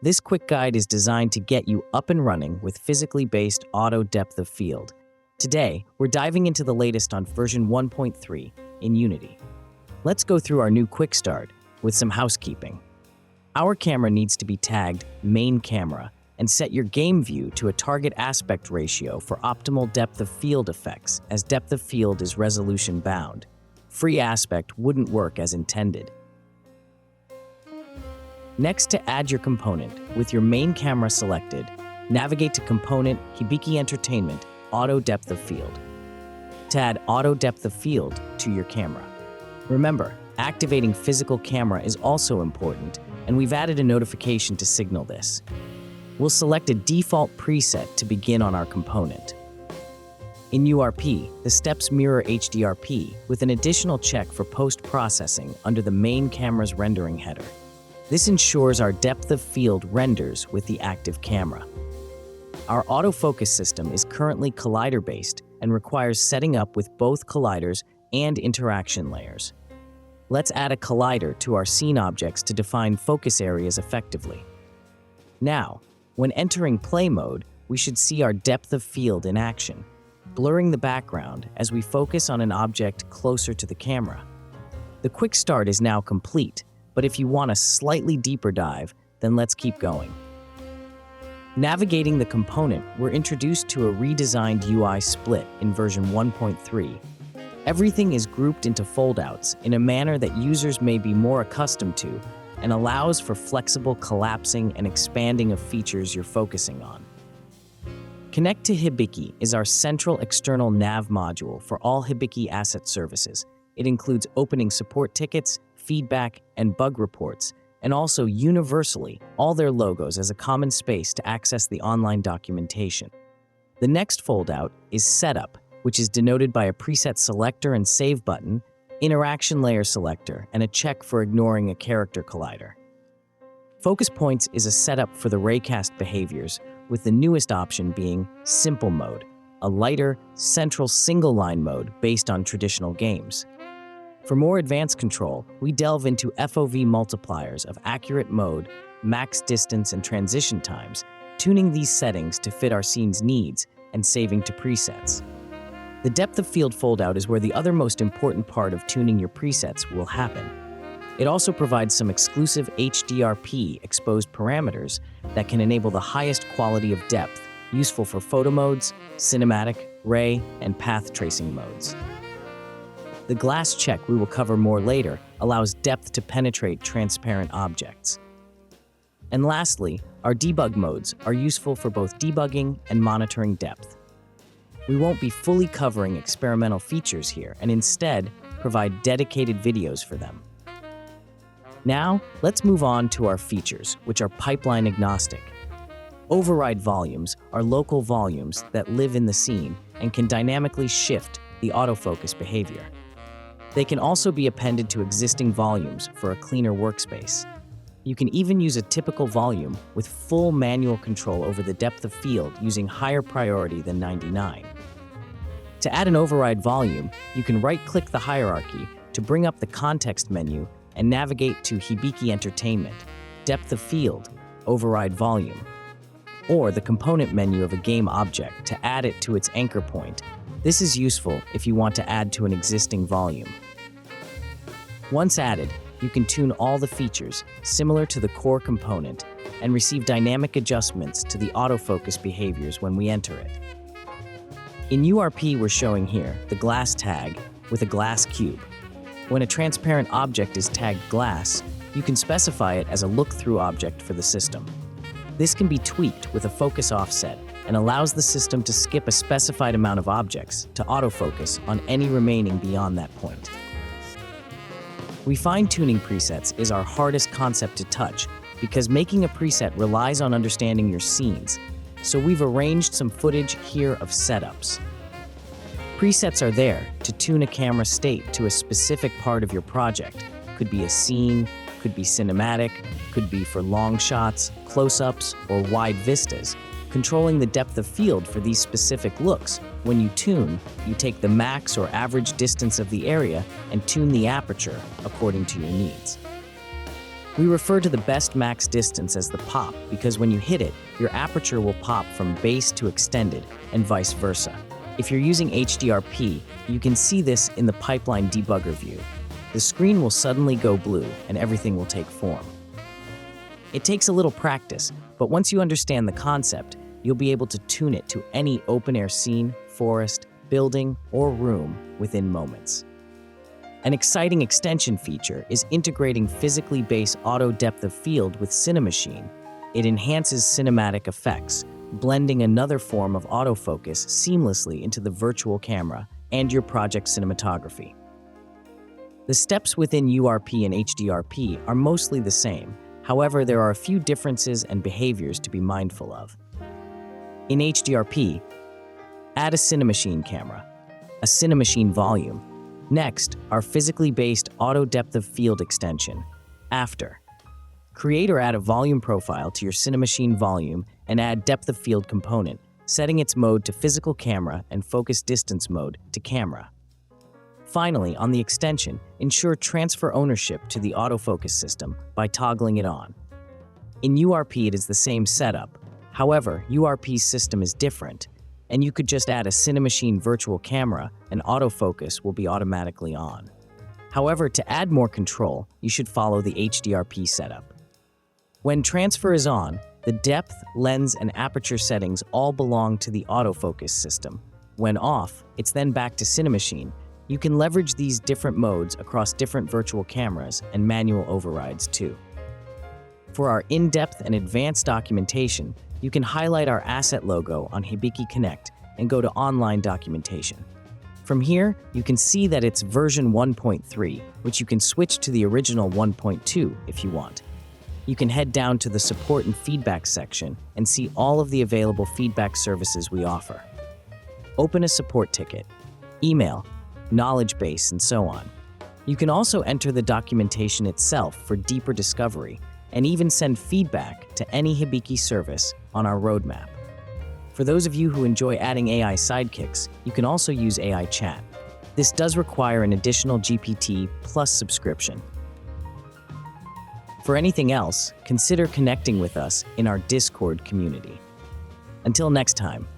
This quick guide is designed to get you up and running with physically based auto depth of field. Today, we're diving into the latest on version 1.3 in Unity. Let's go through our new quick start with some housekeeping. Our camera needs to be tagged main camera and set your game view to a target aspect ratio for optimal depth of field effects, as depth of field is resolution bound. Free aspect wouldn't work as intended. Next, to add your component, with your main camera selected, navigate to Component, Hibiki Entertainment, Auto Depth of Field. To add Auto Depth of Field to your camera. Remember, activating physical camera is also important, and we've added a notification to signal this. We'll select a default preset to begin on our component. In URP, the steps mirror HDRP with an additional check for post-processing under the main camera's rendering header. This ensures our depth of field renders with the active camera. Our autofocus system is currently collider-based and requires setting up with both colliders and interaction layers. Let's add a collider to our scene objects to define focus areas effectively. Now, when entering play mode, we should see our depth of field in action, blurring the background as we focus on an object closer to the camera. The quick start is now complete, but if you want a slightly deeper dive, then let's keep going. Navigating the component, we're introduced to a redesigned UI split in version 1.3. Everything is grouped into foldouts in a manner that users may be more accustomed to and allows for flexible collapsing and expanding of features you're focusing on. Connect to Hibiki is our central external nav module for all Hibiki asset services. It includes opening support tickets, feedback, and bug reports, and also universally all their logos as a common space to access the online documentation. The next foldout is Setup, which is denoted by a preset selector and save button, interaction layer selector, and a check for ignoring a character collider. Focus points is a setup for the raycast behaviors, with the newest option being Simple Mode, a lighter, central single-line mode based on traditional games. For more advanced control, we delve into FOV multipliers of accurate mode, max distance, and transition times, tuning these settings to fit our scene's needs and saving to presets. The depth of field foldout is where the other most important part of tuning your presets will happen. It also provides some exclusive HDRP exposed parameters that can enable the highest quality of depth, useful for photo modes, cinematic, ray, and path tracing modes. The glass check we will cover more later allows depth to penetrate transparent objects. And lastly, our debug modes are useful for both debugging and monitoring depth. We won't be fully covering experimental features here and instead provide dedicated videos for them. Now, let's move on to our features, which are pipeline agnostic. Override volumes are local volumes that live in the scene and can dynamically shift the autofocus behavior. They can also be appended to existing volumes for a cleaner workspace. You can even use a typical volume with full manual control over the depth of field using higher priority than 99. To add an override volume, you can right-click the hierarchy to bring up the context menu and navigate to Hibiki Entertainment, Depth of Field, Override Volume, or the component menu of a game object to add it to its anchor point. This is useful if you want to add to an existing volume. Once added, you can tune all the features similar to the core component and receive dynamic adjustments to the autofocus behaviors when we enter it. In URP, we're showing here the glass tag with a glass cube. When a transparent object is tagged glass, you can specify it as a look-through object for the system. This can be tweaked with a focus offset and allows the system to skip a specified amount of objects to autofocus on any remaining beyond that point. We find tuning presets is our hardest concept to touch because making a preset relies on understanding your scenes, so we've arranged some footage here of setups. Presets are there to tune a camera state to a specific part of your project. Could be a scene, could be cinematic, could be for long shots, close-ups, or wide vistas. Controlling the depth of field for these specific looks. When you tune, you take the max or average distance of the area and tune the aperture according to your needs. We refer to the best max distance as the pop because when you hit it, your aperture will pop from base to extended and vice versa. If you're using HDRP, you can see this in the pipeline debugger view. The screen will suddenly go blue and everything will take form. It takes a little practice, but once you understand the concept, you'll be able to tune it to any open-air scene, forest, building, or room within moments. An exciting extension feature is integrating physically based auto depth of field with Cinemachine. It enhances cinematic effects, blending another form of autofocus seamlessly into the virtual camera and your project cinematography. The steps within URP and HDRP are mostly the same. However, there are a few differences and behaviors to be mindful of. In HDRP, add a Cinemachine camera, a Cinemachine volume. Next, our physically based auto depth of field extension. After, create or add a volume profile to your Cinemachine volume and add depth of field component, setting its mode to physical camera and focus distance mode to camera. Finally, on the extension, ensure transfer ownership to the autofocus system by toggling it on. In URP, it is the same setup. However, URP's system is different, and you could just add a Cinemachine virtual camera and autofocus will be automatically on. However, to add more control, you should follow the HDRP setup. When transfer is on, the depth, lens, and aperture settings all belong to the autofocus system. When off, it's then back to Cinemachine. You can leverage these different modes across different virtual cameras and manual overrides too. For our in-depth and advanced documentation, you can highlight our asset logo on Hibiki Connect and go to online documentation. From here, you can see that it's version 1.3, which you can switch to the original 1.2 if you want. You can head down to the support and feedback section and see all of the available feedback services we offer. Open a support ticket, email, knowledge base, and so on. You can also enter the documentation itself for deeper discovery and even send feedback to any Hibiki service on our roadmap. For those of you who enjoy adding AI sidekicks, you can also use AI chat. This does require an additional GPT plus subscription. For anything else, consider connecting with us in our Discord community. Until next time,